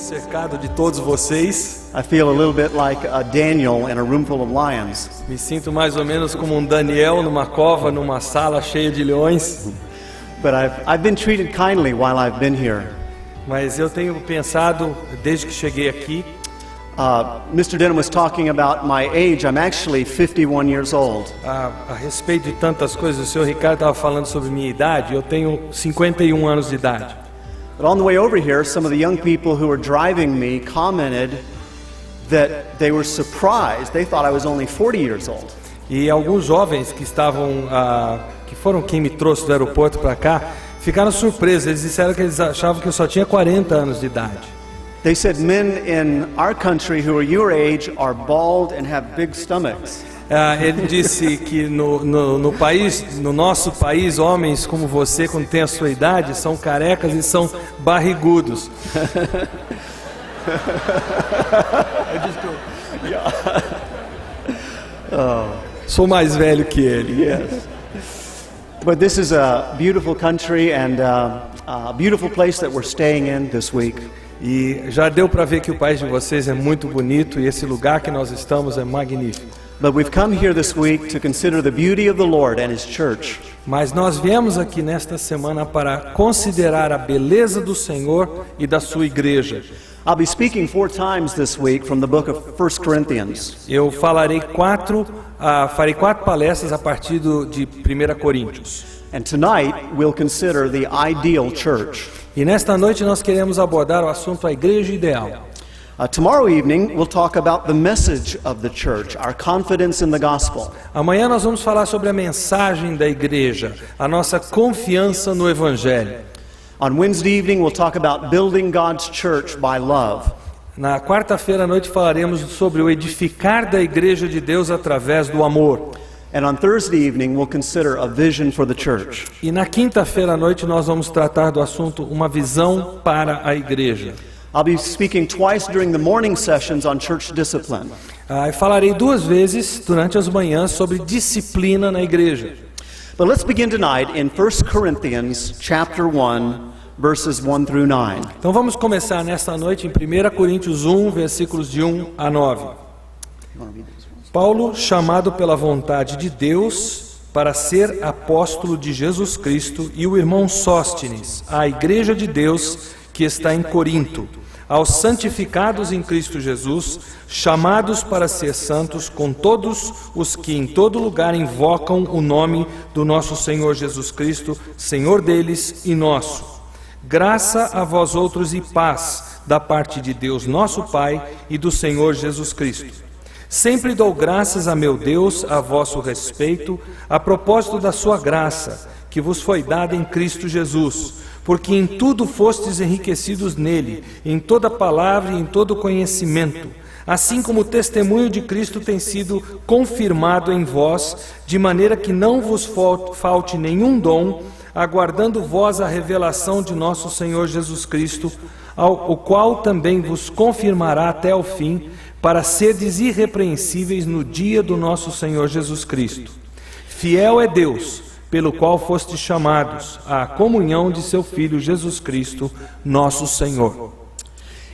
cercado de todos vocês. I feel a little bit like a Daniel in a room full of lions. Me sinto mais ou menos como um Daniel numa cova, numa sala cheia de leões. But I've been treated kindly while I've been here. Mas eu tenho pensado, desde que cheguei aqui, Mr. Denham was talking about my age. I'm actually 51 years old. a respeito de tantas coisas. O senhor Ricardo estava falando sobre minha idade. Eu tenho 51 anos de idade. But on the way over here, some of the young people who were driving me commented that they were surprised. They thought I was only 40 years old. E alguns jovens que estavam, que foram quem me trouxe do aeroporto para cá, ficaram surpresos. Eles disseram que eles achavam que eu só tinha 40 anos de idade. They said men in our country who are your age are bald and have big stomachs. Ele disse que no nosso país, homens como você, quando tem a sua idade, são carecas e são barrigudos. Sou mais velho que ele. Yes. But this is a beautiful country and a beautiful place that we're staying in this week. E já deu para ver que o país de vocês é muito bonito e esse lugar que nós estamos é magnífico. But we've come here this week to consider the beauty of the Lord and His church. Mas nós viemos aqui nesta semana para considerar a beleza do Senhor e da sua igreja. I'll be speaking 4 times this week from the book of 1 Corinthians. Eu farei 4 palestras a partir de 1 Coríntios. And tonight we'll consider the ideal church. E nesta noite nós queremos abordar o assunto a igreja ideal. Tomorrow evening we'll talk about the message of the church, our confidence in the gospel. Amanhã nós vamos falar sobre a mensagem da igreja, a nossa confiança no evangelho. On Wednesday evening we'll talk about building God's church by love. Na quarta-feira à noite falaremos sobre o edificar da igreja de Deus através do amor. And on Thursday evening we'll consider a vision for the church. E na quinta-feira à noite nós vamos tratar do assunto uma visão para a igreja. I'll be speaking twice during the morning sessions on church discipline. Falarei 2 vezes durante as manhãs sobre disciplina na igreja. But let's begin tonight in 1 Corinthians chapter 1 verses 1 through 9. Então vamos começar nesta noite em 1 Coríntios 1, versículos de 1 a 9. Paulo, chamado pela vontade de Deus para ser apóstolo de Jesus Cristo, e o irmão Sóstenes, à igreja de Deus que está em Corinto, aos santificados em Cristo Jesus, chamados para ser santos, com todos os que em todo lugar invocam o nome do nosso Senhor Jesus Cristo, Senhor deles e nosso. Graça a vós outros e paz da parte de Deus nosso Pai e do Senhor Jesus Cristo. Sempre dou graças a meu Deus a vosso respeito, a propósito da sua graça, que vos foi dada em Cristo Jesus, porque em tudo fostes enriquecidos nele, em toda palavra e em todo conhecimento, assim como o testemunho de Cristo tem sido confirmado em vós, de maneira que não vos falte nenhum dom, aguardando vós a revelação de nosso Senhor Jesus Cristo, o qual também vos confirmará até o fim, para serdes irrepreensíveis no dia do nosso Senhor Jesus Cristo. Fiel é Deus, pelo qual fostes chamados à comunhão de seu Filho Jesus Cristo, nosso Senhor.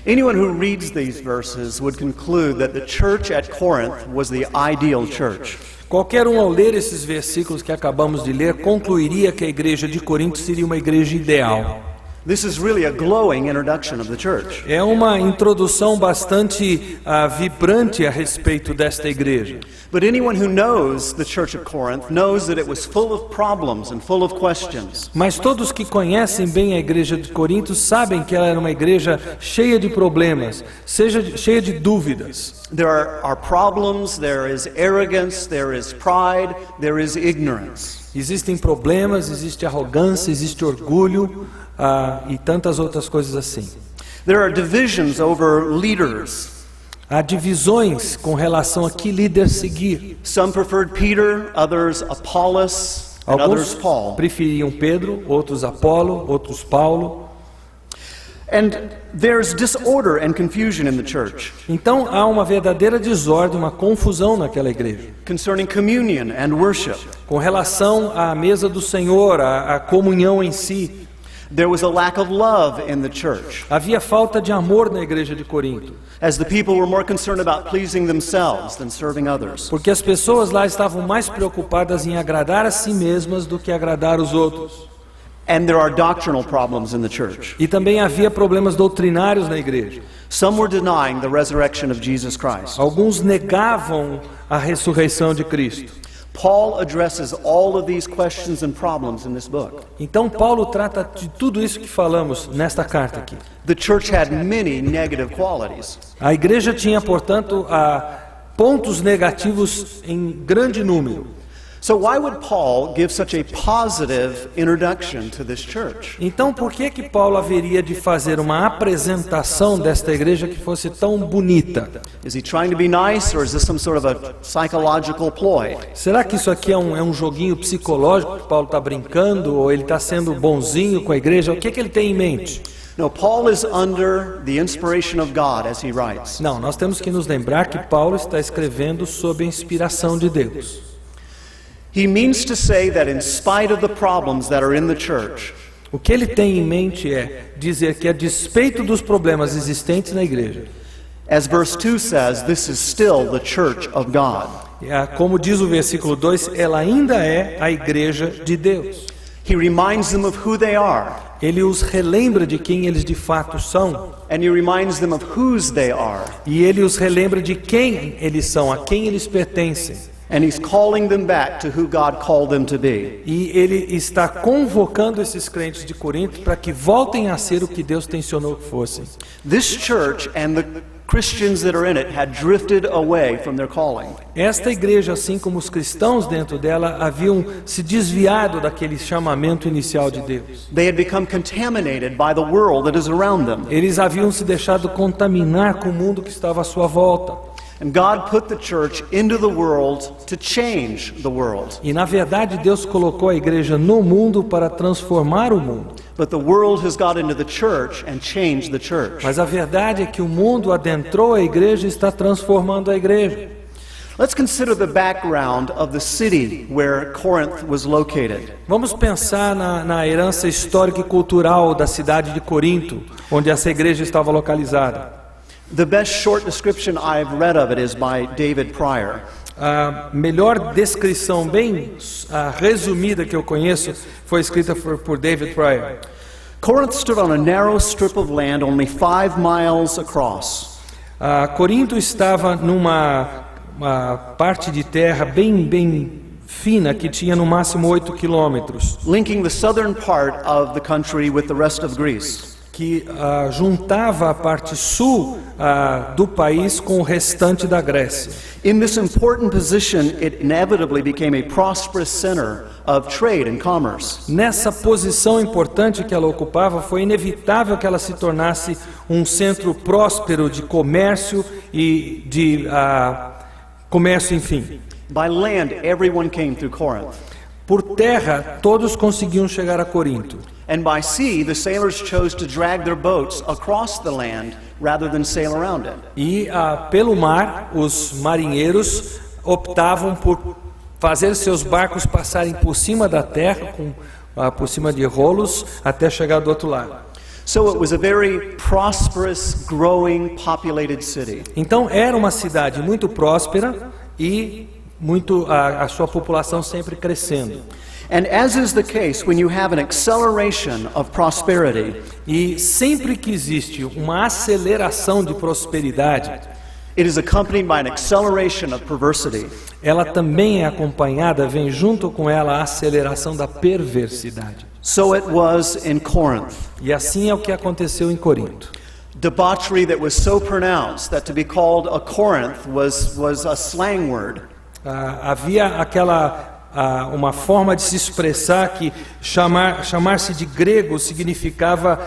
Anyone who reads these verses would conclude that the church at Corinth was the ideal church. Qualquer um, ao ler esses versículos que acabamos de ler, concluiria que a igreja de Corinto seria uma igreja ideal. This is really a glowing introduction of the church. É uma introdução bastante vibrante a respeito desta igreja. But anyone who knows the church of Corinth knows that it was full of problems and full of questions. Mas todos que conhecem bem a igreja de Corinto sabem que ela era uma igreja cheia de problemas, cheia de dúvidas. There are problems, there is arrogance, there is pride, there is ignorance. Existem problemas, existe arrogância, existe orgulho, e tantas outras coisas assim. There are divisions over leaders. Há divisões com relação a que líder seguir. Some preferred Peter, others Apollos, and others Alguns Paul. preferiam Pedro, outros Apolo, outros Paulo. And there's disorder and confusion in the church Então há uma verdadeira desordem, uma confusão naquela igreja. concerning communion and worship. Com relação à mesa do Senhor, à comunhão em si. There was a lack of love in the church, Havia falta de amor na igreja de Corinto, as the people were more concerned about pleasing themselves than serving others. porque as pessoas lá estavam mais preocupadas em agradar a si mesmas do que agradar os outros. And there are doctrinal problems in the church. E também havia problemas doutrinários na igreja. Some were denying the resurrection of Jesus Christ. Alguns negavam a ressurreição de Cristo. Paul addresses all of these questions and problems in this book. Então Paulo trata de tudo isso que falamos nesta carta aqui. The church had many negative qualities. A igreja tinha, portanto, pontos negativos em grande número. So why would Paul give such a positive introduction to this church? Então por que Paulo haveria de fazer uma apresentação desta igreja que fosse tão bonita? Is he trying to be nice, or is this some sort of a psychological ploy? Será que isso aqui é um joguinho psicológico que Paulo está brincando, ou ele está sendo bonzinho com a igreja? O que ele tem em mente? No, Paul is under the inspiration of God as he writes. Não, nós temos que nos lembrar que Paulo está escrevendo sob a inspiração de Deus. He means to say that in spite of the problems that are in the church, O que ele tem em mente é dizer que, a despeito dos problemas existentes na igreja, as verse 2 says, this is still the church of God. como diz o versículo 2, ela ainda é a igreja de Deus. He reminds them of who they are, Ele os relembra de quem eles de fato são, and he reminds them of whose they are. e ele os relembra de quem eles são, a quem eles pertencem. And he's calling them back to who God called them to be. E ele está convocando esses crentes de Corinto para que voltem a ser o que Deus tensionou que fossem. This church and the Christians that are in it had drifted away from their calling. Esta igreja, assim como os cristãos dentro dela, haviam se desviado daquele chamamento inicial de Deus. They had become contaminated by the world that is around them. Eles haviam se deixado contaminar com o mundo que estava à sua volta. And God put the church into the world to change the world. E na verdade Deus colocou a igreja no mundo para transformar o mundo. But the world has got into the church and changed the church. Mas a verdade é que o mundo adentrou a igreja e está transformando a igreja. Let's consider the background of the city where Corinth was located. Vamos pensar na herança histórica e cultural da cidade de Corinto, onde essa igreja estava localizada. The best short description I've read of it is by David Pryor. A melhor descrição bem resumida que eu conheço foi escrita por David Pryor. Corinth stood on a narrow strip of land only 5 miles across. Corinto estava numa parte de terra bem fina, que tinha no máximo 8 quilômetros, Linking the southern part of the country with the rest of Greece. que juntava a parte sul do país com o restante da Grécia. In this important position, it inevitably became a prosperous center of trade and commerce. Nessa posição importante que ela ocupava, foi inevitável que ela se tornasse um centro próspero de comércio e de comércio, enfim. By land, everyone came through Corinth. Por terra, todos conseguiam chegar a Corinto. And by sea, the sailors chose to drag their boats across the land rather than sail around it. E pelo mar, os marinheiros optavam por fazer seus barcos passarem por cima da terra, por cima de rolos, até chegar do outro lado. So it was a very prosperous, growing, populated city. Então era uma cidade muito próspera e a sua população sempre crescendo. And as is the case when you have an acceleration of prosperity, E sempre que existe uma aceleração de prosperidade, it is accompanied by an acceleration of perversity. ela também é acompanhada, vem junto com ela a aceleração da perversidade. So it was in Corinth. E assim é o que aconteceu em Corinto. Debauchery that was so pronounced that to be called a Corinth was a slang word. Havia uma forma de se expressar que chamar-se de grego significava,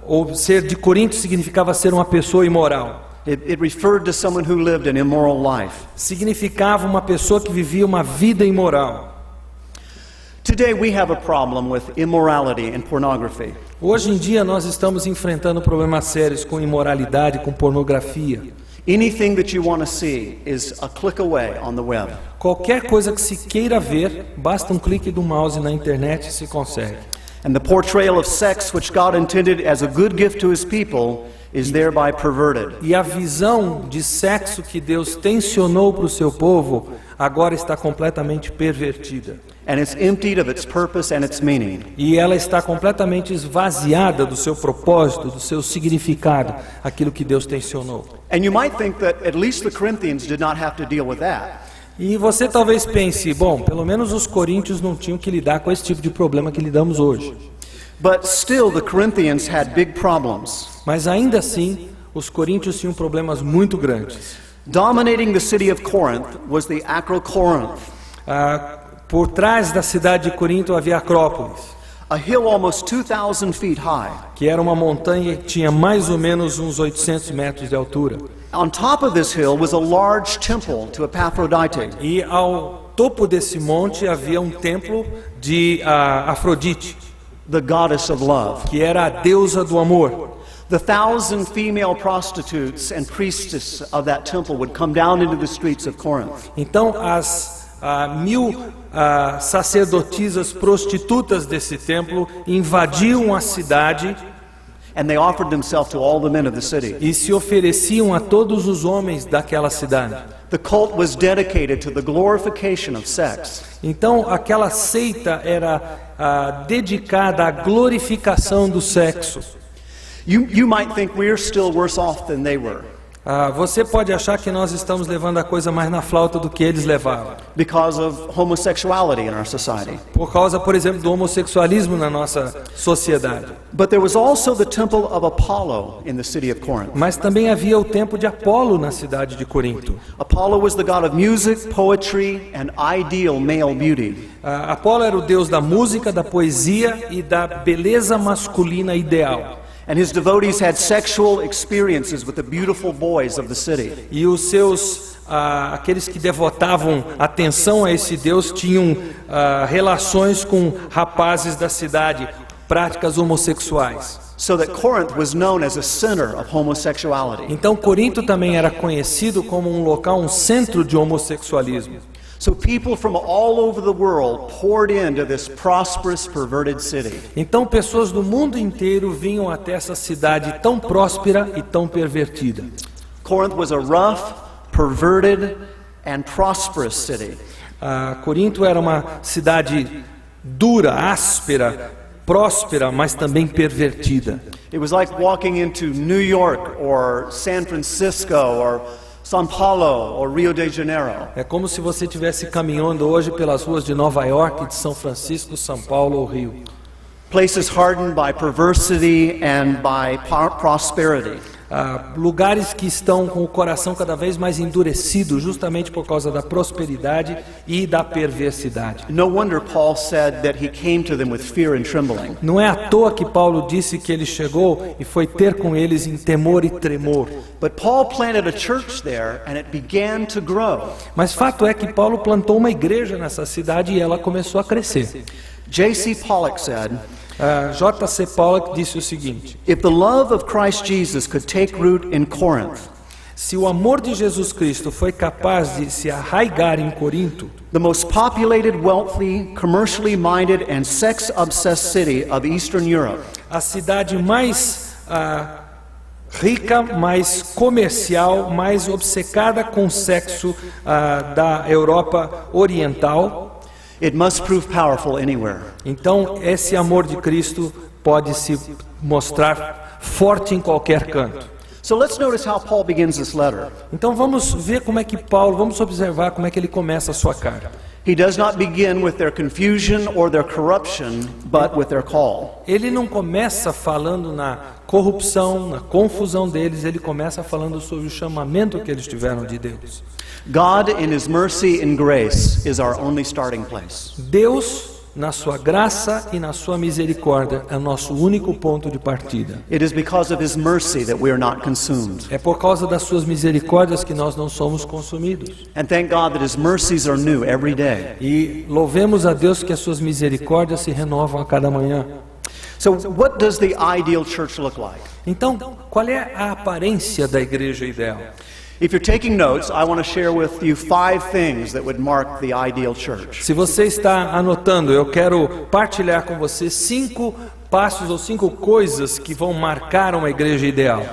ou ser de Corinto significava ser uma pessoa imoral. It referred to someone who lived an immoral life. Significava uma pessoa que vivia uma vida imoral. Today we have a problem with immorality and pornography. Hoje em dia nós estamos enfrentando problemas sérios com imoralidade, com pornografia. Anything that you want to see is a click away on the web. Qualquer coisa que se queira ver, basta um clique do mouse na internet e se consegue. And the portrayal of sex, which God intended as a good gift to his people, is thereby perverted. E a visão de sexo que Deus tensionou para o seu povo agora está completamente pervertida. And it's emptied of its purpose and its meaning. E ela está completamente esvaziada do seu propósito, do seu significado, aquilo que Deus tensionou. And you might think that at least the Corinthians did not have to deal with that. E você talvez pense, bom, pelo menos os coríntios não tinham que lidar com esse tipo de problema que lidamos hoje. But still the Corinthians had big problems. Mas ainda assim, os coríntios tinham problemas muito grandes. Dominating the city of Corinth was the Acrocorinth, Por trás da cidade de Corinto havia Acrópolis, a hill almost 2,000 feet high. que era uma montanha que tinha mais ou menos uns 800 metros de altura. On top of this hill was a large temple to Epaphroditus. E ao topo desse monte havia um templo de Afrodite, The goddess of love. que era a deusa do amor. The 1,000 female prostitutes and priestesses of that temple would come down into the streets of Corinth. Então as 1000 sacerdotisas prostitutas desse templo invadiam a cidade And they offered themselves to all the men of the city. e se ofereciam a todos os homens daquela cidade. The cult was dedicated to the glorification of sex. Então aquela seita era dedicada à glorificação do sexo. You might think we're still worse off than they were Você pode achar que nós estamos levando a coisa mais na flauta do que eles levavam. because of homosexuality in our society. Por causa, por exemplo, do homossexualismo na nossa sociedade. But there was also the temple of Apollo in the city of Corinth. Mas também havia o templo de Apolo na cidade de Corinto. Apollo was the god of music, poetry, and ideal male beauty. Apolo era o deus da música, da poesia e da beleza masculina ideal. And his devotees had sexual experiences with the beautiful boys of the city. E os seus, aqueles que devotavam atenção a esse deus tinham relações com rapazes da cidade, práticas homossexuais. So that Corinth was known as a center of homosexuality. Então Corinto também era conhecido como um local, um centro de homossexualismo. So people from all over the world poured into this prosperous, perverted city. Então pessoas do mundo inteiro vinham até essa cidade tão próspera e tão pervertida. Corinth was a rough, perverted, and prosperous city. Corinto era uma cidade dura, áspera, próspera, mas também pervertida. It was like walking into New York or San Francisco or São Paulo or Rio de Janeiro. É como se você estivesse caminhando hoje pelas ruas de Nova York, de São Francisco, São Paulo ou Rio. Places hardened by perversity and by prosperity. Lugares que estão com o coração cada vez mais endurecido, justamente por causa da prosperidade e da perversidade. No wonder Paul said that he came to them with fear and trembling. Não é à toa que Paulo disse que ele chegou e foi ter com eles em temor e tremor. But Paul planted a church there and it began to grow. Mas fato é que Paulo plantou uma igreja nessa cidade e ela começou a crescer. J.C. Pollock said, J.C. Pollock disse o seguinte: if the love of Christ Jesus could take root in Corinth, se o amor de Jesus Cristo foi capaz de se arraigar em Corinto, the most populated, wealthy, commercially minded, and sex-obsessed city of Eastern Europe, a cidade mais rica, mais comercial, mais obcecada com sexo da Europa Oriental, it must prove powerful anywhere. então esse amor de Cristo pode se mostrar forte em qualquer canto. So let's notice how Paul begins this letter. Então vamos ver como é que Paulo, vamos observar como é que ele começa a sua carta. He does not begin with their confusion or their corruption, but with their call. Ele não começa falando na corrupção, na confusão deles, ele começa falando sobre o chamamento que eles tiveram de Deus. God, in His mercy and grace, is our only starting place. Deus, na sua graça e na sua misericórdia, é o nosso único ponto de partida. It is because of His mercy that we are not consumed. É por causa das suas misericórdias que nós não somos consumidos. And thank God that His mercies are new every day. E louvemos a Deus que as suas misericórdias se renovam a cada manhã. So what does the ideal church look like? Então, qual é a aparência da igreja ideal? If you're taking notes, I want to share with you 5 things that would mark the ideal church. Se você está anotando, eu quero partilhar com você 5 passos ou 5 coisas que vão marcar uma igreja ideal.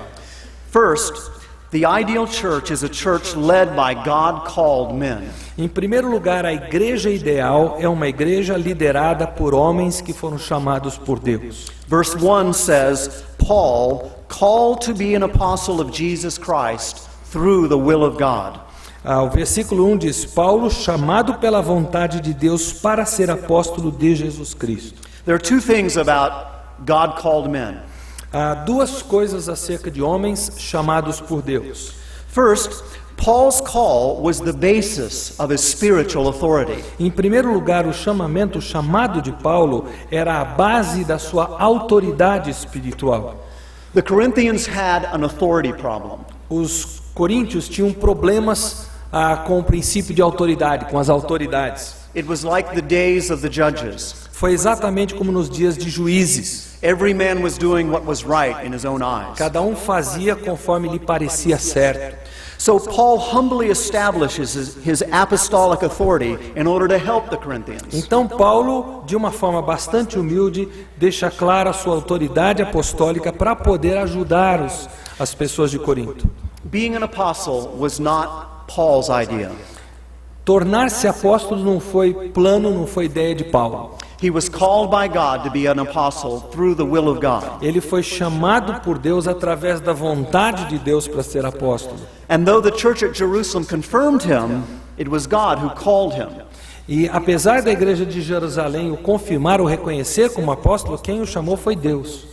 First, the ideal church is a church led by God-called men. Em primeiro lugar, a igreja ideal é uma igreja liderada por homens que foram chamados por Deus. Verse 1 says, Paul, called to be an apostle of Jesus Christ through the will of God. O versículo 1 diz, Paulo, chamado pela vontade de Deus para ser apóstolo de Jesus Cristo. There are 2 things about God-called men. Há 2 coisas acerca de homens chamados por Deus. First, Paul's call was the basis of his spiritual authority. Em primeiro lugar, o chamado de Paulo era a base da sua autoridade espiritual. The Corinthians had an authority problem. Os coríntios tinham problemas com o princípio de autoridade, com as autoridades. It was like the days of the judges. Foi exatamente como nos dias de juízes. Every man was doing what was right in his own eyes. Cada um fazia conforme lhe parecia certo. So Paul humbly establishes his apostolic authority in order to help the Corinthians. Então Paulo, de uma forma bastante humilde, deixa clara a sua autoridade apostólica para poder ajudar as pessoas de Corinto. Being an apostle was not Paul's idea. Tornar-se apóstolo não foi plano, não foi ideia de Paulo. He was called by God to be an apostle through the will of God. Ele foi chamado por Deus através da vontade de Deus para ser apóstolo. And though the church at Jerusalem confirmed him, it was God who called him. E apesar da igreja de Jerusalém o confirmar ou reconhecer como apóstolo, quem o chamou foi Deus.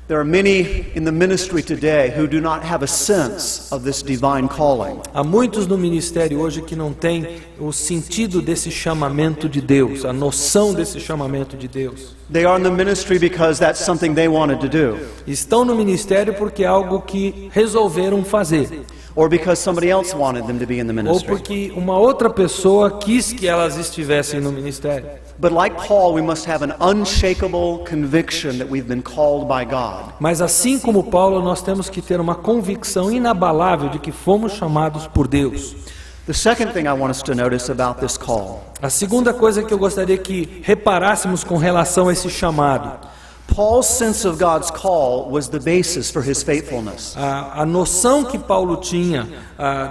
There are many in the ministry today who do not have a sense of this divine calling. Há muitos no ministério hoje que não têm o sentido desse chamamento de Deus, a noção desse chamamento de Deus. They are in the ministry because that's something they wanted to do, Estão no ministério porque é algo que resolveram fazer, or because somebody else wanted them to be in the ou ministry. porque uma outra pessoa quis que elas estivessem no ministério. But like Paul, we must have an unshakable conviction that we've been called by God. Mas assim como Paulo, nós temos que ter uma convicção inabalável de que fomos chamados por Deus. The second thing I want us to notice about this call, A segunda coisa que eu gostaria que reparássemos com relação a esse chamado, Paul's sense of God's call was the basis for his faithfulness. a noção que Paulo tinha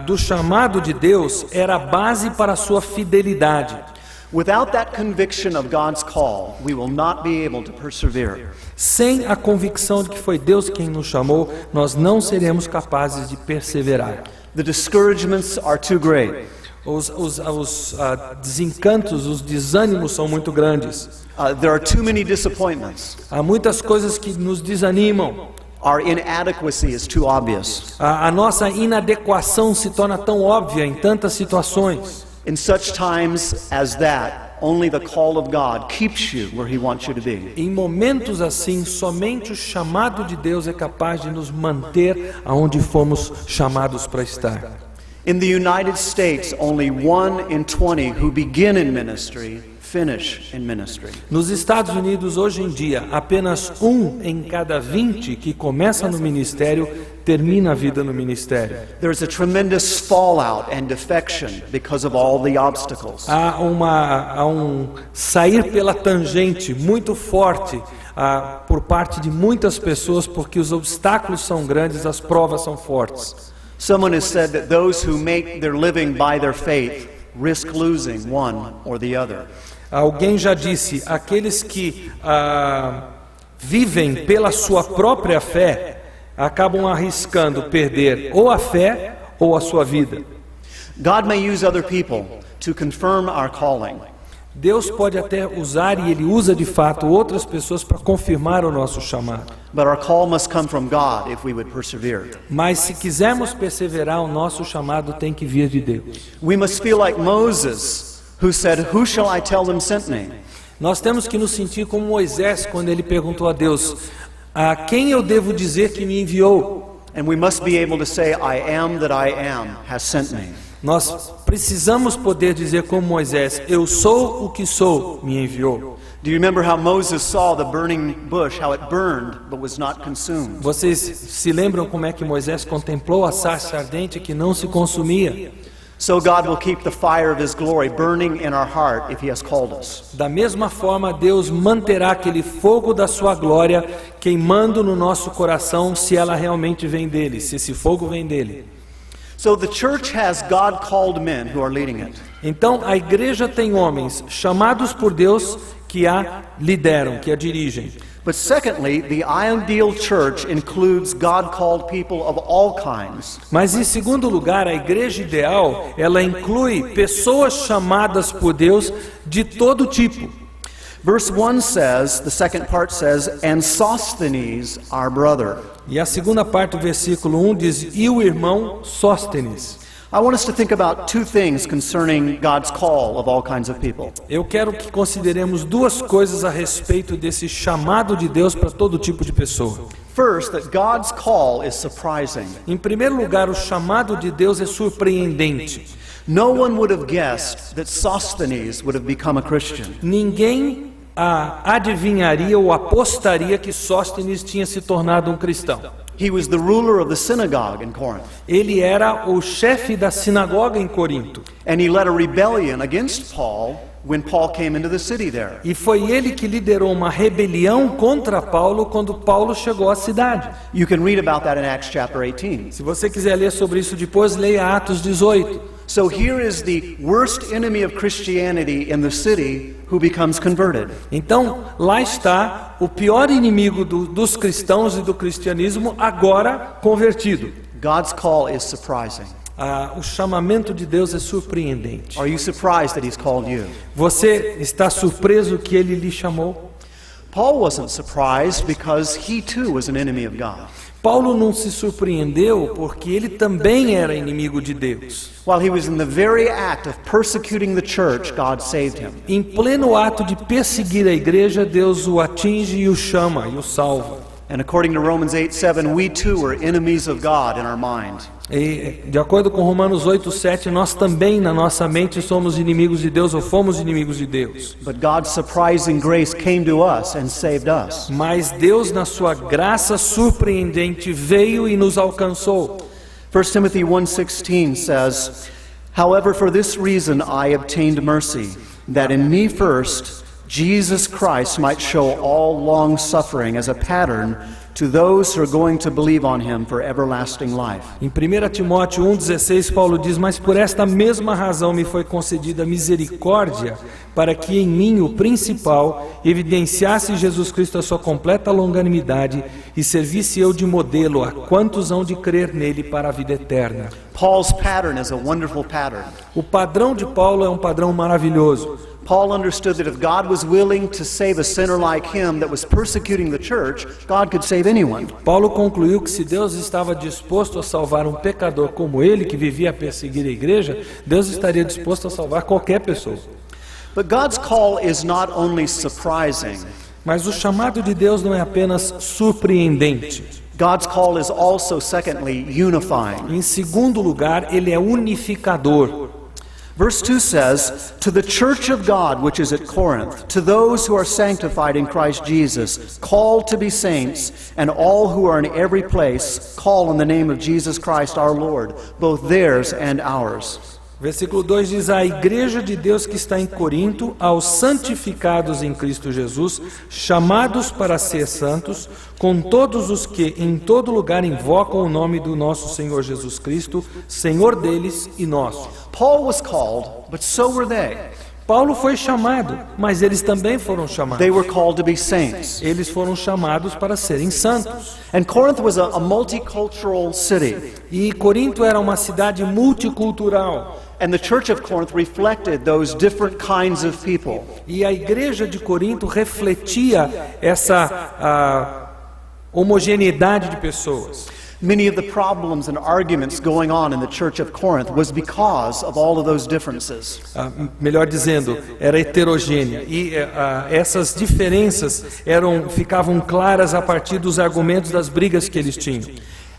do chamado de Deus era a base para a sua fidelidade. Without that conviction of God's call, we will not be able to persevere. Sem a convicção de que foi Deus quem nos chamou, nós não seremos capazes de perseverar. The discouragements are too great. Os desencantos, os desânimos são muito grandes. There are too many disappointments. Há muitas coisas que nos desanimam. Our inadequacy is too obvious. A nossa inadequação se torna tão óbvia em tantas situações. In such times as that, only the call of God keeps you where He wants you to be. Em momentos assim, somente o chamado de Deus é capaz de nos manter aonde fomos chamados para estar. In the United States, only 1 in 20 who begin in ministry finish in ministry. Nos Estados Unidos, hoje em dia, apenas 1 em cada 20 que começa no ministério termina a vida no ministério. There's a tremendous fallout and defection because of all the obstacles. Há um sair pela tangente muito forte por parte de muitas pessoas, porque os obstáculos são grandes, as provas são fortes. Someone has said that those who make their living by their faith risk losing one or the other. Alguém já disse, aqueles que vivem pela sua própria fé acabam arriscando perder ou a fé ou a sua vida. God may use other people to confirm our calling. Deus pode até usar, e Ele usa de fato, outras pessoas para confirmar o nosso chamado. But our call must come from God if we would persevere. Mas se quisermos perseverar, o nosso chamado tem que vir de Deus. We must feel like Moses, who said, "Who shall I tell them sent me?" Nós temos que nos sentir como Moisés quando ele perguntou a Deus: a quem eu devo dizer que me enviou? And we must be able to say, "I am that I am has sent me." Nós precisamos poder dizer como Moisés: eu sou o que sou, me enviou. Do you remember how Moses saw the burning bush, how it burned but was not consumed? Vocês se lembram como é que Moisés contemplou a sarça ardente que não se consumia? So God will keep the fire of His glory burning in our heart if He has called us. Da mesma forma, Deus manterá aquele fogo da sua glória queimando no nosso coração, se ela realmente vem dele, se esse fogo vem dele. So the church has God-called men who are leading it. Então, a igreja tem homens chamados por Deus que a lideram, que a dirigem. But secondly, the ideal church includes God-called people of all kinds. Mas em segundo lugar, a igreja ideal, ela inclui pessoas chamadas por Deus de todo tipo. Verse 1 says, the second part says, and Sosthenes, our brother. E a segunda parte do versículo 1 diz: e o irmão Sóstenes. I want us to think about two things concerning God's call of all kinds of people. Eu quero que consideremos duas coisas a respeito desse chamado de Deus para todo tipo de pessoa. First, that God's call is surprising. Em primeiro lugar, o chamado de Deus é surpreendente. No one would have guessed that Sosthenes would have become a Christian. Ninguém adivinharia ou apostaria que Sóstenes tinha se tornado um cristão. He was the ruler of the synagogue in Corinth. Ele era o chefe da sinagoga em Corinto. And he led a rebellion against Paul when Paul came into the city there. E foi ele que liderou uma rebelião contra Paulo quando Paulo chegou à cidade. You can read about that in Acts chapter 18. Se você quiser ler sobre isso depois, leia Atos 18. So here is the worst enemy of Christianity in the city who becomes converted. Então, lá está o pior inimigo dos cristãos e do cristianismo agora convertido. God's call is surprising. O chamamento de Deus é surpreendente. Are you surprised that He's called you? Você está surpreso que Ele lhe chamou? Paul wasn't surprised because he too was an enemy of God. Paulo não se surpreendeu porque ele também era inimigo de Deus. While he was in the very act of persecuting the church, God saved him. Em pleno ato de perseguir a igreja, Deus o atinge e o chama e o salva. And according to Romans 8:7, we too were enemies of God in our mind. E, de acordo com Romanos 8:7, nós também na nossa mente somos inimigos de Deus ou fomos inimigos de Deus. But God's surprising grace came to us and saved us. Mas Deus, na sua graça surpreendente, veio e nos alcançou. 1 Timothy 1:16 says, however, for this reason I obtained mercy, that in me first Jesus Christ might show all long suffering as a pattern to those who are going to believe on him for everlasting life. Em 1 Timóteo 1,16, Paulo diz: mas por esta mesma razão me foi concedida misericórdia, para que em mim, o principal, evidenciasse Jesus Cristo a sua completa longanimidade e servisse eu de modelo a quantos hão de crer nele para a vida eterna. Paul's pattern is a wonderful pattern. O padrão de Paulo é um padrão maravilhoso. Paul understood that if God was willing to save a sinner like him that was persecuting the church, God could save anyone. Paulo concluiu que se Deus estava disposto a salvar um pecador como ele, que vivia a perseguir a igreja, Deus estaria disposto a salvar qualquer pessoa. But God's call is not only surprising. Mas o chamado de Deus não é apenas surpreendente. God's call is also, secondly, unifying. Em segundo lugar, ele é unificador. Verse 2 says, to the church of God which is at Corinth, to those who are sanctified in Christ Jesus, called to be saints, and all who are in every place, call on the name of Jesus Christ our Lord, both theirs and ours. Versículo 2 diz: a igreja de Deus que está em Corinto, aos santificados em Cristo Jesus, chamados para ser santos, com todos os que em todo lugar invocam o nome do nosso Senhor Jesus Cristo, Senhor deles e nosso. Paul was called, but so were they. Paulo foi chamado, mas eles também foram chamados. They were called to be saints. Eles foram chamados para serem santos. And Corinth was a multicultural city. E Corinto era uma cidade multicultural. And the church of Corinth reflected those different kinds of people. E a igreja de Corinto refletia essa homogeneidade de pessoas. Many of the problems and arguments going on in the church of Corinth was because of all of those differences. Melhor dizendo, era heterogênea. E essas diferenças ficavam claras a partir dos argumentos das brigas que eles tinham.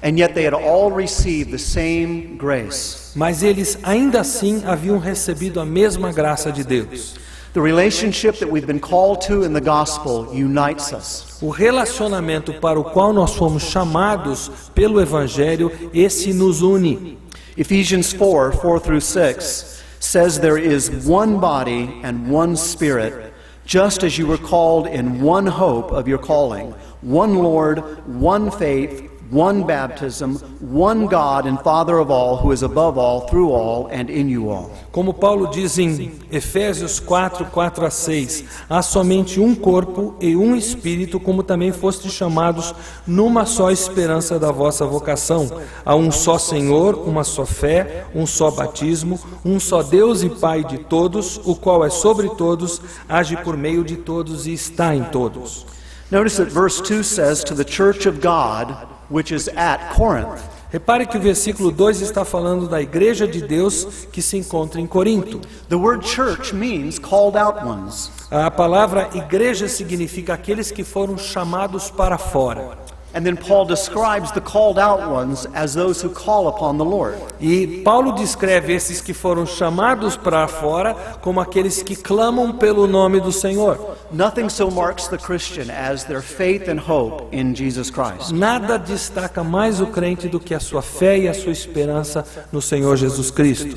and yet they had all received the same grace. Mas eles ainda assim haviam recebido a mesma graça de Deus. The relationship that we've been called to in the gospel unites us. O relacionamento para o qual nós fomos chamados pelo Evangelho, esse nos une. Ephesians 4 through 6 says there is one body and one spirit, just as you were called in one hope of your calling, one Lord, one faith, one baptism, one God and Father of all, who is above all, through all, and in you all. Como Paulo diz em Efésios 4:4-6, há somente um corpo e um espírito, como também fostes chamados numa só esperança da vossa vocação. Há um só Senhor, uma só fé, um só batismo, um só Deus e Pai de todos, o qual é sobre todos, age por meio de todos e está em todos. Notice that verse 2 says, to the church of God, which is at Corinth. Repare que o versículo 2 está falando da igreja de Deus que se encontra em Corinto. The word church means called out ones. A palavra igreja significa aqueles que foram chamados para fora. And then Paul describes the called out ones as those who call upon the Lord. E Paulo descreve esses que foram chamados para fora como aqueles que clamam pelo nome do Senhor. Nothing so marks the Christian as their faith and hope in Jesus Christ. Nada destaca mais o crente do que a sua fé e a sua esperança no Senhor Jesus Cristo.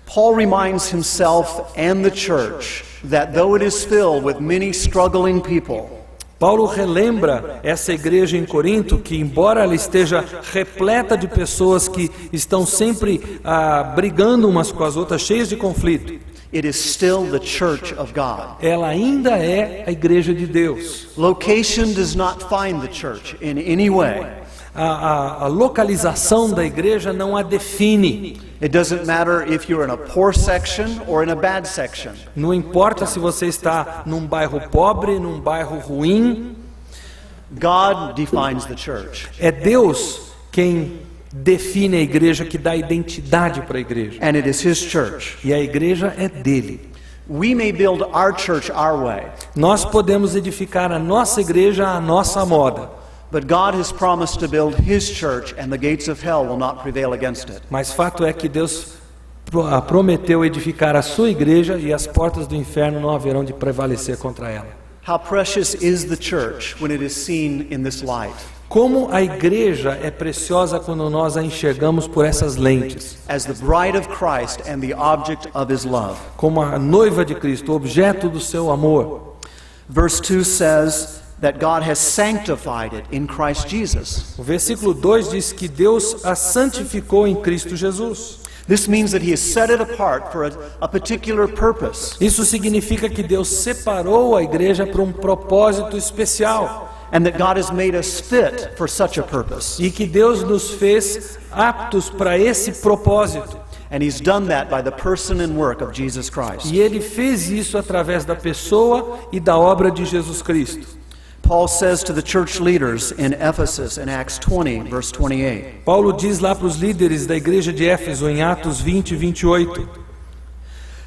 Paul reminds himself and the church that though it is filled with many struggling people, Paulo relembra essa igreja em Corinto que, embora ela esteja repleta de pessoas que estão sempre brigando umas com as outras, cheias de conflito, it is still the church of God. ela ainda é a igreja de Deus. Location does not find the church in any way. A localização da igreja não a define. It doesn't matter if you're in a poor section or in a bad section. Não importa se você está num bairro pobre, num bairro ruim. God defines the church. É Deus quem define a igreja, que dá identidade para a igreja. And it is His church. E a igreja é dele. We may build our church our way. Nós podemos edificar a nossa igreja à nossa moda. But God has promised to build His church, and the gates of hell will not prevail against it. Mas fato é que Deus prometeu edificar a sua igreja e as portas do inferno não haverão de prevalecer contra ela. How precious is the church when it is seen in this light. Como a igreja é preciosa quando nós a enxergamos por essas lentes. As the bride of Christ and the object of His love. Como a noiva de Cristo, o objeto do seu amor. Verse 2 says that God has sanctified it in Christ Jesus. O versículo 2 diz que Deus a santificou em Cristo Jesus. This means that He has set it apart for a particular purpose. Isso significa que Deus separou a igreja para um propósito especial. And that God has made us fit for such a purpose. E que Deus nos fez aptos para esse propósito. And He's done that by the person and work of Jesus Christ. E Ele fez isso através da pessoa e da obra de Jesus Cristo. Paul says to the church leaders in Ephesus in Acts 20, verse 28. Paulo diz lá para os líderes da igreja de Éfeso em Atos 20, 28.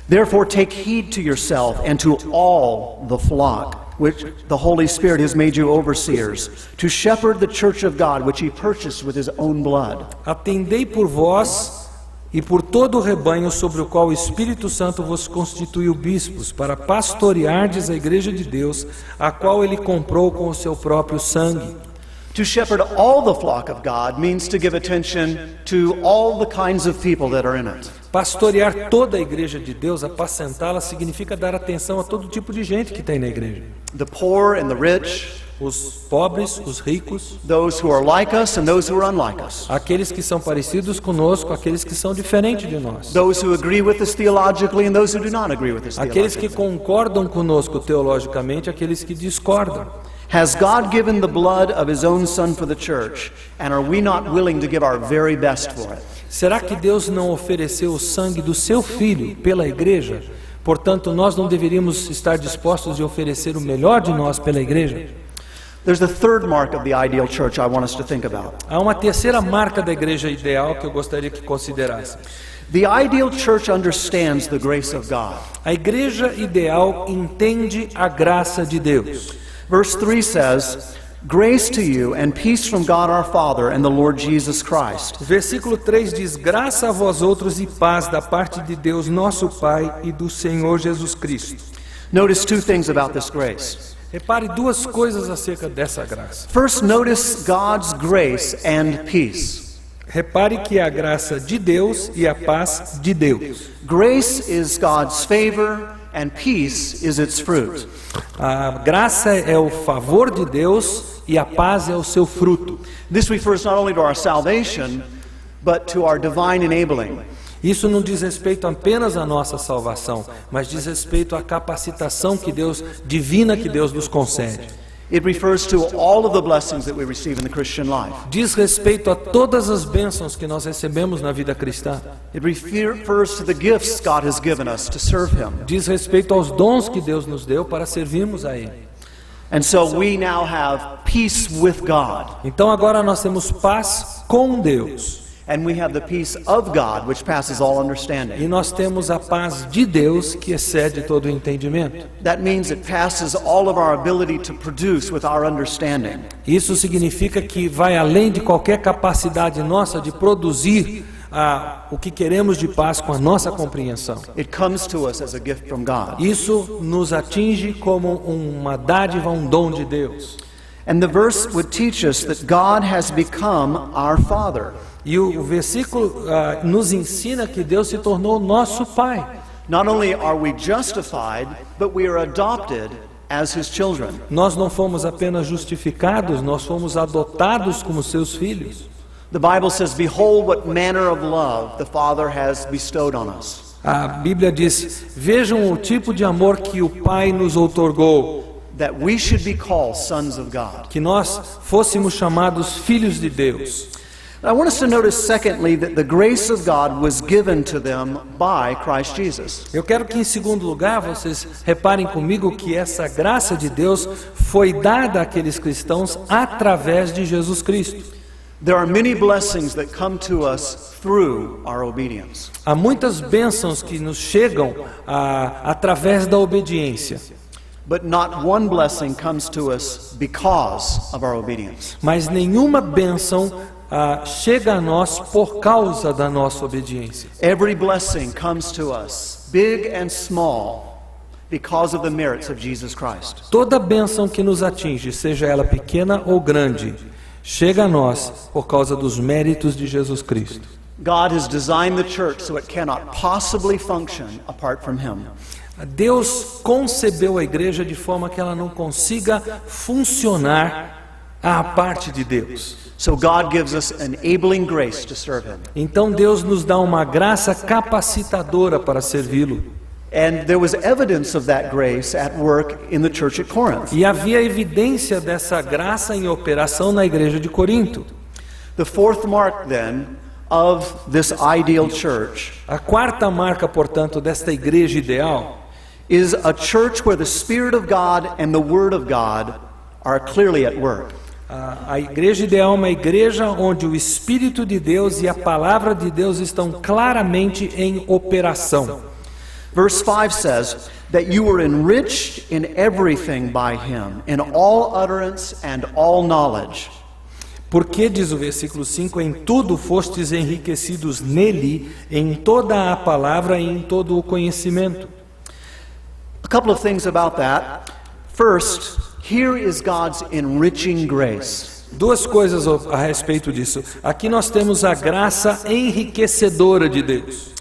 Therefore take heed to yourself and to all the flock, which the Holy Spirit has made you overseers, to shepherd the church of God, which He purchased with His own blood. Atendei por vós e por todo o rebanho sobre o qual o Espírito Santo vos constituiu bispos, para pastoreardes a igreja de Deus, a qual Ele comprou com o seu próprio sangue. To shepherd all the flock of God means to give attention to all the kinds of people that are in it. Pastorear toda a igreja de Deus, apacentá-la, significa dar atenção a todo tipo de gente que tem na igreja. The poor and the rich, os pobres, os ricos, those who are like us and those who are unlike us. Aqueles que são parecidos conosco, aqueles que são diferentes de nós. Those who agree with us theologically and those who do not agree with us Aqueles que theologically. concordam conosco teologicamente, aqueles que discordam. Has God given the blood of His own Son for the church, and are we not willing to give our very best for it? Será que Deus não ofereceu o sangue do seu Filho pela igreja? Portanto, nós não deveríamos estar dispostos a oferecer o melhor de nós pela igreja? There's a third mark of the ideal church I want us to think about. Há uma terceira marca da igreja ideal que eu gostaria que considerasse. The ideal church understands the grace of God. A igreja ideal entende a graça de Deus. Verse 3 says, Grace to you and peace from God our Father and the Lord Jesus Christ. O versículo 3 diz: graça a vós outros e paz da parte de Deus nosso Pai e do Senhor Jesus Cristo. Notice two things about this grace. Repare duas coisas acerca dessa graça. First, notice God's grace and peace. Repare que a graça de Deus e a paz de Deus. Grace is God's favor and peace is its fruit. A graça é o favor de Deus e a paz é o seu fruto. This refers not only to our salvation, but to our divine enabling. Isso não diz respeito apenas à nossa salvação, mas diz respeito à capacitação divina que Deus nos concede. It refers to all of the blessings that we receive in the Christian life. Diz respeito a todas as bênçãos que nós recebemos na vida cristã. It refers to the gifts God has given us to serve Him. Diz respeito aos dons que Deus nos deu para servirmos a Ele. And so we now have peace with God. Então agora nós temos paz com Deus. And we have the peace of God, which passes all understanding. E nós temos a paz de Deus que excede todo o entendimento. That means it passes all of our ability to produce with our understanding. Isso significa que vai além de qualquer capacidade nossa de produzir o que queremos de paz com a nossa compreensão. It comes to us as a gift from God. Isso nos atinge como uma dádiva, um dom de Deus. And the verse would teach us that God has become our Father. E o versículo nos ensina que Deus se tornou nosso Pai. Not only are we justified, but we are adopted as His children. Nós não fomos apenas justificados, nós fomos adotados como seus filhos. The Bible says, "Behold what manner of love the Father has bestowed on us." A Bíblia diz: vejam o tipo de amor que o Pai nos outorgou, that we should be called sons of God. que nós fôssemos chamados filhos de Deus. I want us to notice, secondly, that the grace of God was given to them by Christ Jesus. Eu quero que, em segundo lugar, vocês reparem comigo que essa graça de Deus foi dada àqueles cristãos através de Jesus Cristo. There are many blessings that come to us through our obedience. Há muitas bênçãos que nos chegam através da obediência. But not one blessing comes to us because of our obedience. Mas nenhuma bênção chega a nós por causa da nossa obediência. Every blessing comes to us, big and small, because of the merits of Jesus Christ. Toda bênção que nos atinge, seja ela pequena ou grande, chega a nós por causa dos méritos de Jesus Cristo. God has designed the church so it cannot possibly function apart from Him. Deus concebeu a igreja de forma que ela não consiga funcionar à parte de Deus. So God gives us enabling grace to serve Him. Então Deus nos dá uma graça capacitadora para servi-lo. And there was evidence of that grace at work in the church at Corinth. E havia evidência dessa graça em operação na igreja de Corinto. The fourth mark, then, of this ideal church A quarta marca, portanto, desta igreja ideal is a church where the Spirit of God and the Word of God are clearly at work. A igreja ideal é uma igreja onde o Espírito de Deus e a palavra de Deus estão claramente em operação. Verse 5 says that you were enriched in everything by Him, in all utterance and all knowledge. Porque, diz o versículo 5, em tudo fostes enriquecidos nele, em toda a palavra e em todo o conhecimento. A couple of things about that. First, here is God's enriching grace. Duas coisas a respeito disso. Aqui nós temos a graça enriquecedora de Deus.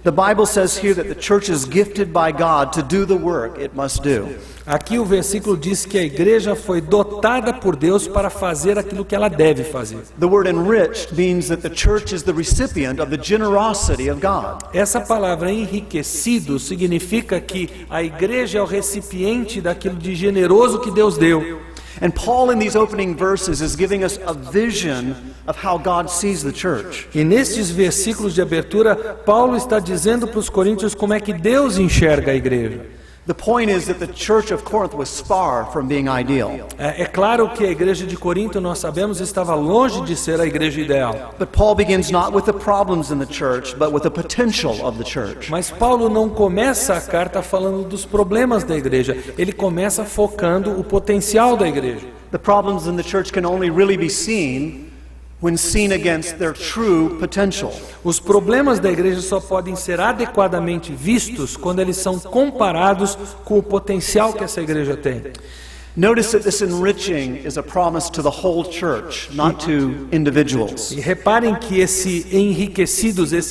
The Bible says here that the church is gifted by God to do the work it must do. Aqui o versículo diz que a igreja foi dotada por Deus para fazer aquilo que ela deve fazer. The word enriched means that the church is the recipient of the generosity of God. Essa palavra enriquecido significa que a igreja é o recipiente daquilo de generoso que Deus deu. And Paul in these opening verses is giving us a vision of how God sees the church. E nestes versículos de abertura, Paulo está dizendo para os coríntios como é que Deus enxerga a igreja. The point is that the church of Corinth was far from being ideal. É claro que a igreja de Corinto, nós sabemos, estava longe de ser a igreja ideal. But Paul begins not with the problems in the church, but with the potential of the church. Mas Paulo não começa a carta falando dos problemas da igreja, ele começa focando o potencial da igreja. The problems in the church can only really be seen when seen against their true potential. Os problemas da igreja só podem ser adequadamente vistos quando eles são comparados com o potencial que essa igreja tem. Notice that this enriching is a promise to the whole church, not to individuals. E reparem que esse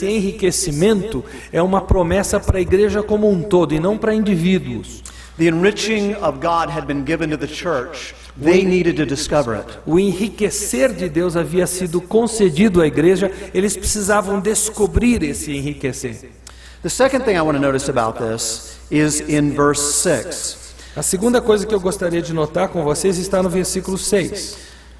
enriquecimento é uma promessa para a igreja como um todo e não para indivíduos. The enriching of God had been given to the church. They needed to discover it. O enriquecer de Deus havia sido concedido à igreja, eles precisavam descobrir esse enriquecer. The second thing I want to notice about this is in verse 6. A segunda coisa que eu gostaria de notar com vocês está no versículo 6.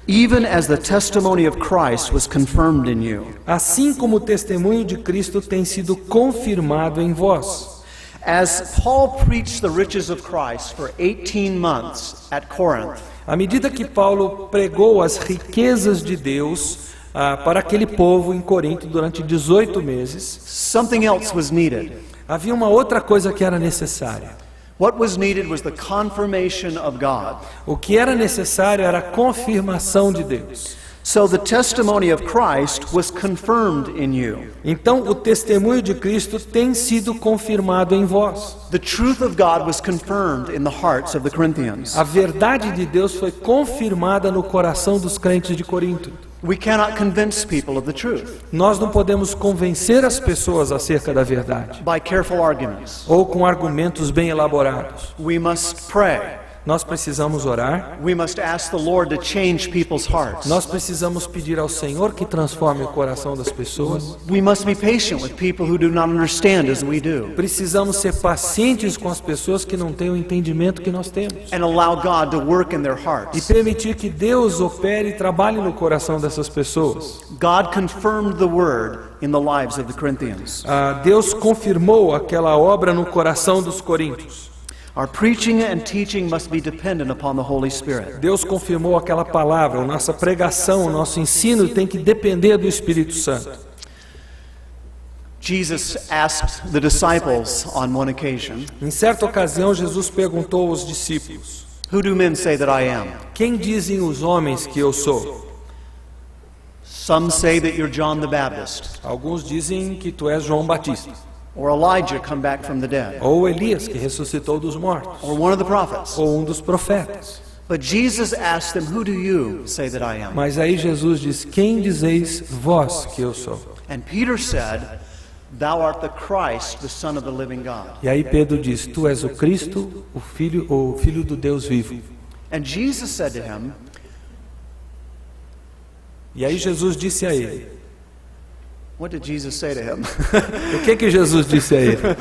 Even as the testimony of Christ was confirmed in you. Assim como o testemunho de Cristo tem sido confirmado em vós. As Paul preached the riches of Christ for 18 months at Corinth. À medida que Paulo pregou as riquezas de Deus para aquele povo em Corinto durante 18 meses, something else was needed. Havia uma outra coisa que era necessária. What was needed was the confirmation of God. O que era necessário era a confirmação de Deus. So the testimony of Christ was confirmed in you. Então o testemunho de Cristo tem sido confirmado em vós. The truth of God was confirmed in the hearts of the Corinthians. A verdade de Deus foi confirmada no coração dos crentes de Corinto. We cannot convince people of the truth. Nós não podemos convencer as pessoas acerca da verdade. By careful arguments. Ou com argumentos bem elaborados. We must pray. Nós precisamos orar. We must ask the Lord to change people's hearts. Nós precisamos pedir ao Senhor que transforme o coração das pessoas. We must be patient with people who do not understand as we do. Precisamos ser pacientes com as pessoas que não têm o entendimento que nós temos. And allow God to work in their hearts. E permitir que Deus opere e trabalhe no coração dessas pessoas. God confirmed the word in the lives of the Corinthians. Deus confirmou aquela obra no coração dos coríntios. Our preaching and teaching must be dependent upon the Holy Spirit. Deus confirmou aquela palavra, a nossa pregação, o nosso ensino tem que depender do Espírito Santo. Jesus asked the disciples on one occasion, em certa ocasião, Jesus perguntou aos discípulos: Who do men say that I am? Quem dizem os homens que eu sou? Some say that you're John the Baptist. Alguns dizem que tu és João Batista. Or Elijah come back from the dead. Ou Elias, que ressuscitou dos mortos. Or one of the prophets. Ou dos profetas. But Jesus asked them, Who do you say that I am? Mas aí Jesus diz: Quem dizeis vós que eu sou? And Peter said, Thou art the Christ, the Son of the living God. E aí Pedro diz: Tu és o Cristo, o filho do Deus vivo. And Jesus said to him, e aí Jesus disse a ele: What did Jesus say to him? O que Jesus disse a ele?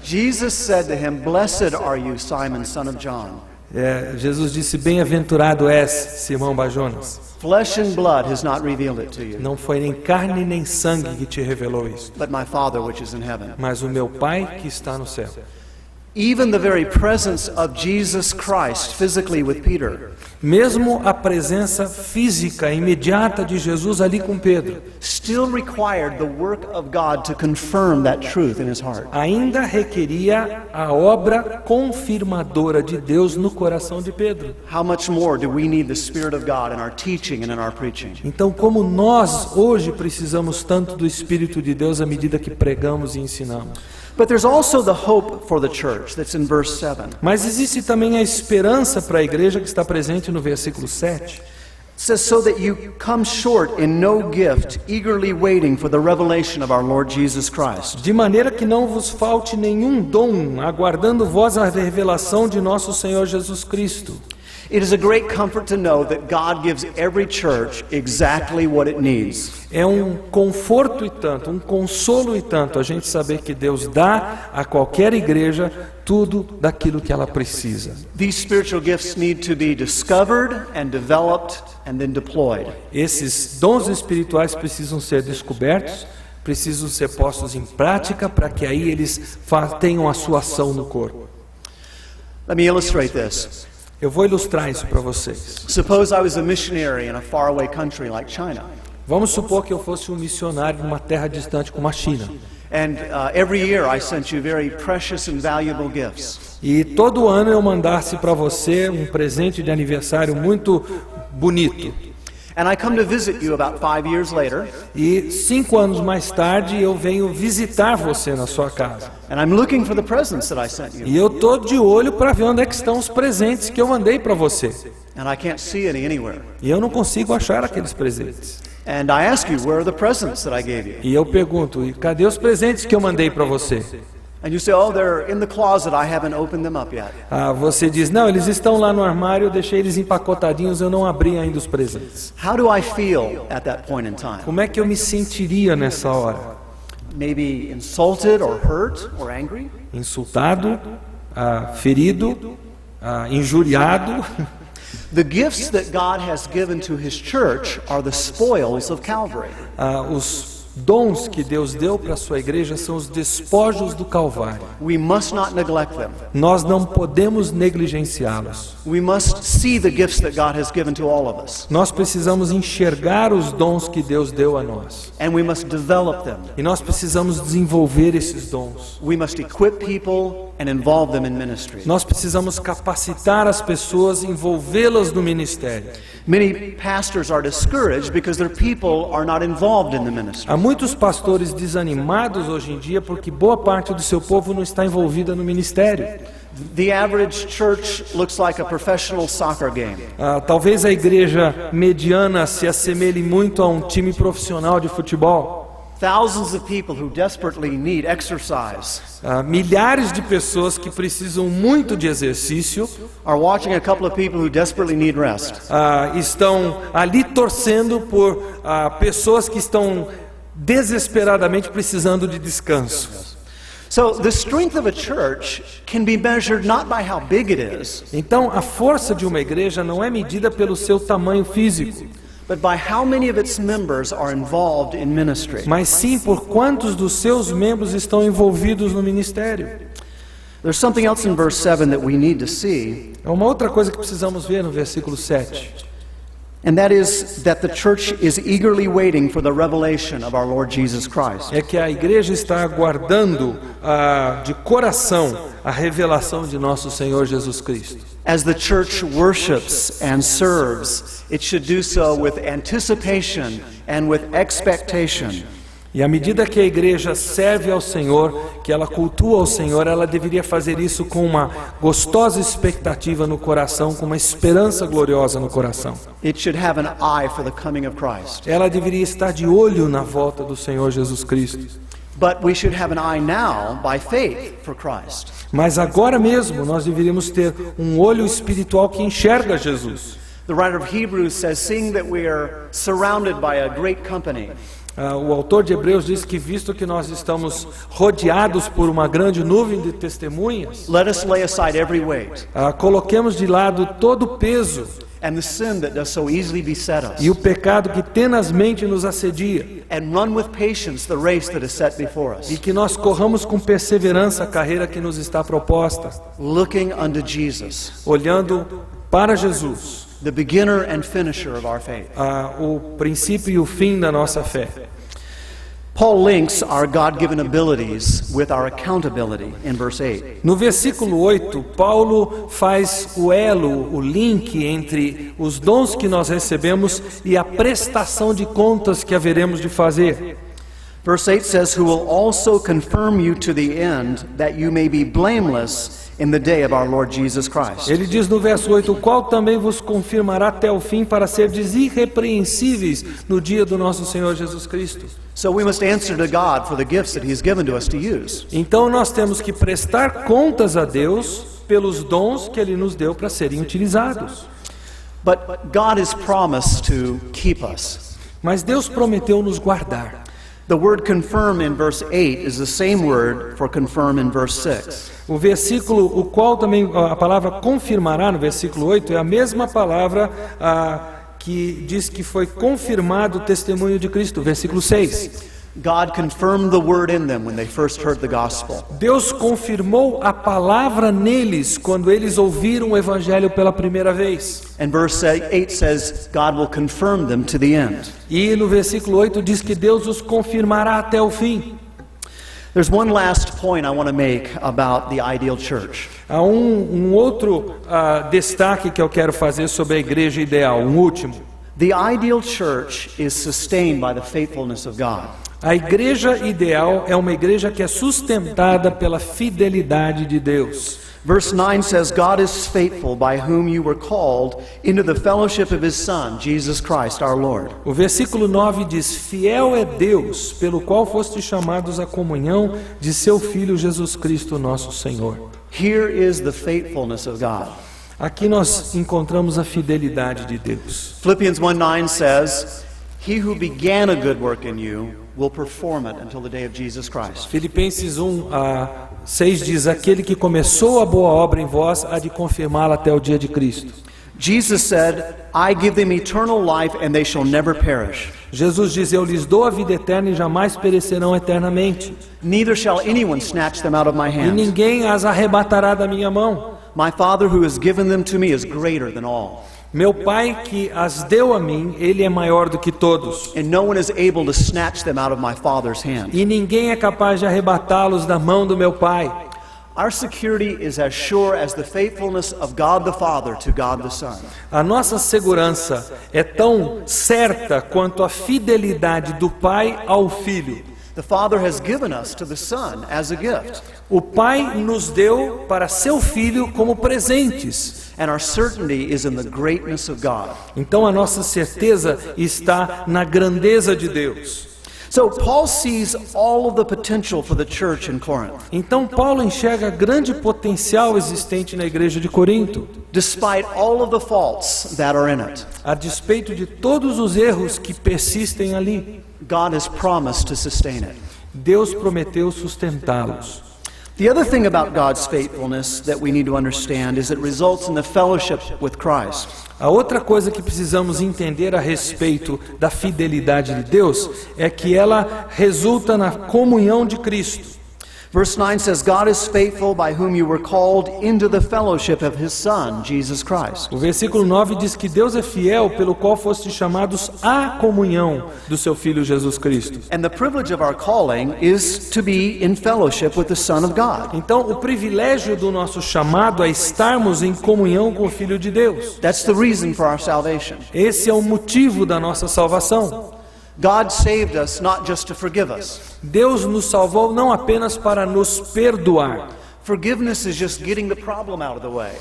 Jesus said to him, Blessed are you, Simon, son of John. Jesus disse: Bem-aventurado és, Simão Bajonas. Flesh and blood has not revealed it to you. Não foi nem carne nem sangue que te revelou isso, but my Father which is in heaven. Mas o meu Pai que está no céu. Even the very presence of Jesus Christ physically with Peter. Mesmo a presença física imediata de Jesus ali com Pedro, still required the work of God to confirm that truth in his heart. Ainda requeria a obra confirmadora de Deus no coração de Pedro. How much more do we need the Spirit of God in our teaching and in our preaching? Então, como nós hoje precisamos tanto do Espírito de Deus à medida que pregamos e ensinamos. But there's also the hope for the church that's in verse 7. Mas existe também a esperança para a igreja que está presente no versículo 7. It says, so that you come short in no gift, eagerly waiting for the revelation of our Lord Jesus Christ. De maneira que não vos falte nenhum dom, aguardando vós a revelação de nosso Senhor Jesus Cristo. It is a great comfort to know that God gives every church exactly what it needs. É um conforto e tanto, um consolo e tanto a gente saber que Deus dá a qualquer igreja tudo daquilo que ela precisa. These spiritual gifts need to be discovered and developed and then deployed. Esses dons espirituais precisam ser descobertos, precisam ser postos em prática para que aí eles tenham a sua ação no corpo. Let me illustrate this. Eu vou ilustrar isso para vocês. Suppose I was a missionary in a faraway country like China. Vamos supor que eu fosse um missionário numa terra distante como a China. And every year I sent you very precious and valuable gifts. E todo ano eu mandasse para você um presente de aniversário muito bonito. And I come to visit you about 5 years later. E 5 anos mais tarde eu venho visitar você na sua casa. And I'm looking for the presents that I sent you. E eu tô de olho para ver onde é que estão os presentes que eu mandei para você. And I can't see any anywhere. E eu não consigo achar aqueles presentes. And I ask you, where are the presents that I gave you? E eu pergunto, e cadê os presentes que eu mandei para você? And you say, oh, they're in the closet. I haven't opened them up yet. Você diz, não, eles estão lá no armário, eu deixei eles empacotadinhos, eu não abri ainda os presentes. How do I feel at that point in time? Como é que eu me sentiria nessa hora? Maybe insulted or hurt or angry? Insultado, ferido, injuriado. The gifts that God has given to His church are the spoils of Calvary. Os dons que Deus deu para a sua igreja são os despojos do Calvário. We must not neglect them. Nós não podemos negligenciá-los. We must see the gifts that God has given to all of us. Nós precisamos enxergar os dons que Deus deu a nós. And we must develop them. E nós precisamos desenvolver esses dons. We must equip people and involve them in ministry. Nós precisamos capacitar as pessoas, envolvê-las no ministério. Many pastors are discouraged because their people are not involved in the ministry. Há muitos pastores desanimados hoje em dia porque boa parte do seu povo não está envolvida no ministério. The average church looks like a professional soccer game. Talvez a igreja mediana se assemelhe muito a um time profissional de futebol. Thousands of people who desperately need exercise Milhares de pessoas que precisam muito de exercício are watching a couple of people who desperately need rest. Estão ali torcendo por pessoas que estão desesperadamente precisando de descanso. So the strength of a church can be measured not by how big it is, Então, a força de uma igreja não é medida pelo seu tamanho físico, but by how many of its members are involved in ministry. mas sim por quantos dos seus membros estão envolvidos no ministério. There's something else in verse 7 that we need to see, É uma outra coisa que precisamos ver no versículo 7. and that is that the church is eagerly waiting for the revelation of our Lord Jesus Christ. É que a igreja está aguardando de coração a revelação de nosso Senhor Jesus Cristo. As the church worships and serves, it should do so with anticipation and with expectation. E à medida que a igreja serve ao Senhor, que ela cultua ao Senhor, ela deveria fazer isso com uma gostosa expectativa no coração, com uma esperança gloriosa no coração. It should have an eye for the coming of Christ. Ela deveria estar de olho na volta do Senhor Jesus Cristo. But we should have an eye now by faith for Christ. Mas agora mesmo nós deveríamos ter um olho espiritual que enxerga Jesus. The writer of Hebrews says, seeing that we are surrounded by a great company, O autor de Hebreus diz que, visto que nós estamos rodeados por uma grande nuvem de testemunhas, let us lay aside every weight coloquemos de lado todo o peso and the sin that does so easily beset us, e o pecado que tenazmente nos assedia, and run with patience the race that is set before us, e que nós corramos com perseverança a carreira que nos está proposta, looking unto Jesus, olhando para Jesus, the beginner and finisher of our faith. o princípio e o fim da nossa fé. Paul links our God-given abilities with our accountability in verse 8. No versículo 8, Paulo faz o elo, o link entre os dons que nós recebemos e a prestação de contas que haveremos de fazer. Verse 8 says, who will also confirm you to the end, that you may be blameless in the day of our Lord Jesus Christ. Ele diz no verso 8, o qual também vos confirmará até o fim para serdes irrepreensíveis no dia do nosso Senhor Jesus Cristo. So we must answer to God for the gifts that He's given to us to use. Então nós temos que prestar contas a Deus pelos dons que Ele nos deu para serem utilizados. But God has promised to keep us. Mas Deus prometeu nos guardar. The word confirm in verse 8 is the same word for confirm in verse 6. O versículo, o qual também a palavra confirmará no versículo 8 é a mesma palavra que diz que foi confirmado o testemunho de Cristo, versículo 6. God confirmed the word in them when they first heard the gospel. Deus confirmou a palavra neles quando eles ouviram o evangelho pela primeira vez. And verse 8 says, God will confirm them to the end. E no versículo 8 diz que Deus os confirmará até o fim. There's one last point I want to make about the ideal church. Há um outro destaque que eu quero fazer sobre a igreja ideal, um último. The ideal church is sustained by the faithfulness of God. A igreja ideal é uma igreja que é sustentada pela fidelidade de Deus. Verse 9 says, God is faithful by whom you were called into the fellowship of His Son, Jesus Christ our Lord. O versículo 9 diz, fiel é Deus, pelo qual fostes chamados à comunhão de seu Filho Jesus Cristo, nosso Senhor. Here is the faithfulness of God. Aqui nós encontramos a fidelidade de Deus. Philippians 1:9 says, He who began a good work in you will perform it until the day of Jesus Christ. Filipenses 1:6 diz, aquele que começou a boa obra em vós há de confirmá-la até o dia de Cristo. Jesus said, I give them eternal life and they shall never perish. Jesus diz, eu lhes dou a vida eterna e jamais perecerão eternamente. Neither shall anyone snatch them out of my E hand. ninguém as arrebatará da minha mão. My Father who has given them to me is greater than all. Meu Pai que as deu a mim, Ele é maior do que todos. And no one is able to snatch them out of my Father's hand. E ninguém é capaz de arrebatá-los da mão do meu Pai. Our security is as sure as the faithfulness of God the Father to God the Son. A nossa segurança é tão certa quanto a fidelidade do Pai ao Filho. The Father has given us to the Son as a gift. O Pai nos deu para seu Filho como presentes. And our certainty is in the greatness of God. Então a nossa certeza está na grandeza de Deus. So Paul sees all of the potential for the church in Corinth. Então Paulo enxerga grande potencial existente na igreja de Corinto, Despite all of the faults that are in it, a despeito de todos os erros que persistem ali. God has promised to sustain it. Deus prometeu sustentá-los. The other thing about God's faithfulness that we need to understand is it results in the fellowship with Christ. A outra coisa que precisamos entender a respeito da fidelidade de Deus é que ela resulta na comunhão de Cristo. Verse 9 says, God is faithful by whom you were called into the fellowship of His Son, Jesus Christ. O versículo 9 diz que Deus é fiel pelo qual fostes chamados à comunhão do seu Filho Jesus Cristo. And the privilege of our calling is to be in fellowship with the Son of God. Então, o privilégio do nosso chamado é estarmos em comunhão com o Filho de Deus. That's the reason for our salvation. Esse é o motivo da nossa salvação. God saved us not just to forgive us. Deus nos salvou não apenas para nos perdoar. Forgiveness is just getting the problem out of the way.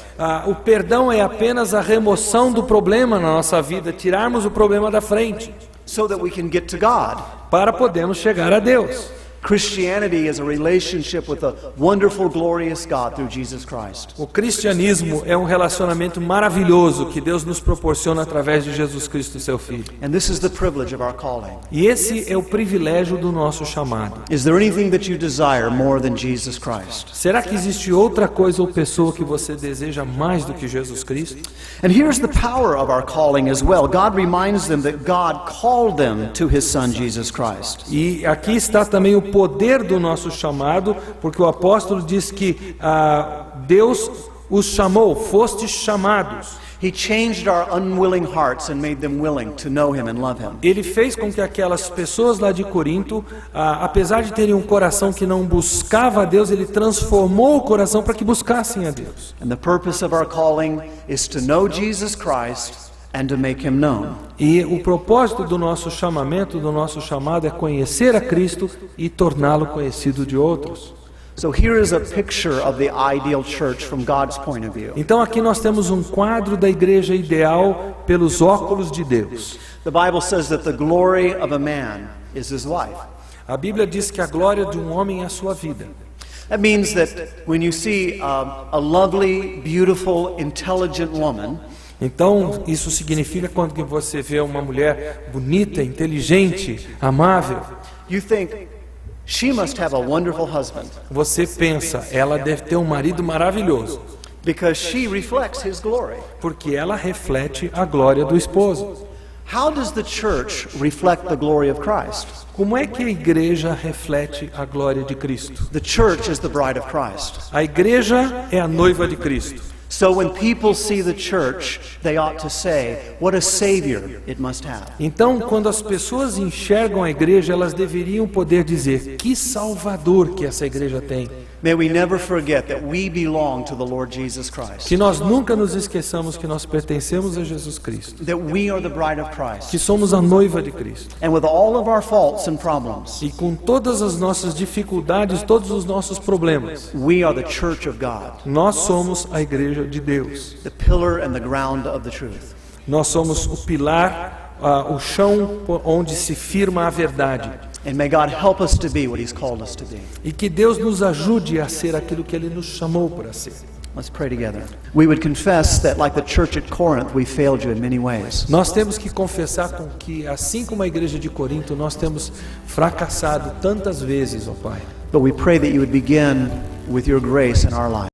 O perdão é apenas a remoção do problema na nossa vida, tirarmos o problema da frente, So that we can get to God. para podermos chegar a Deus. Christianity is a relationship with a wonderful, glorious God through Jesus Christ. O cristianismo é um relacionamento maravilhoso que Deus nos proporciona através de Jesus Cristo, seu Filho. And this is the privilege of our calling. E esse é o privilégio do nosso chamado. Is there anything that you desire more than Jesus Christ? Será que existe outra coisa ou pessoa que você deseja mais do que Jesus Cristo? And here's the power of our calling as well. God reminds them that God called them to His Son, Jesus Christ. E aqui está também o poder do nosso chamado, porque o apóstolo diz que Deus os chamou, fostes chamados. He changed our unwilling hearts and made them willing to know Him and love Him. Ele fez com que aquelas pessoas lá de Corinto, apesar de terem um coração que não buscava a Deus, Ele transformou o coração para que buscassem a Deus. And the purpose of our calling is to know Jesus Christ and to make Him known. E o propósito do nosso chamamento, do nosso chamado, é conhecer a Cristo e torná-lo conhecido de outros. So here is a picture of the ideal church from God's point of view. Então aqui nós temos um quadro da igreja ideal pelos óculos de Deus. The Bible says that the glory of a man is his life. A Bíblia diz que a glória de um homem é a sua vida. That means that when you see a lovely, beautiful, intelligent woman, Então, isso significa quando que você vê uma mulher bonita, inteligente, amável, you think, she must have a wonderful husband você pensa, ela deve ter um marido maravilhoso, because she reflects his glory. porque ela reflete a glória do esposo. How does the church reflect the glory of Christ? Como é que a igreja reflete a glória de Cristo? The church is the bride of Christ. A igreja é a noiva de Cristo. So when people see the church, they ought to say, what a Savior it must have. Então, quando as pessoas enxergam a igreja, elas deveriam poder dizer: que Salvador que essa igreja tem. May we never forget that we belong to the Lord Jesus Christ. Que nós nunca nos esqueçamos que nós pertencemos a Jesus Cristo. That we are the bride of Christ. Que somos a noiva de Cristo. And with all of our faults and problems, E com todas as nossas dificuldades, todos os nossos problemas, we are the church of God. nós somos a igreja de Deus. The pillar and the ground of the truth. Nós somos o pilar, o chão onde se firma a verdade. And may God help us to be what He's called us to be. E que Deus nos ajude a ser aquilo que Ele nos chamou para ser. Let's pray together. We would confess that like the church at Corinth, we failed you in many ways. Nós temos que confessar com que, assim como a igreja de Corinto, nós temos fracassado tantas vezes, ó Pai. But we pray that you would begin with your grace in our lives.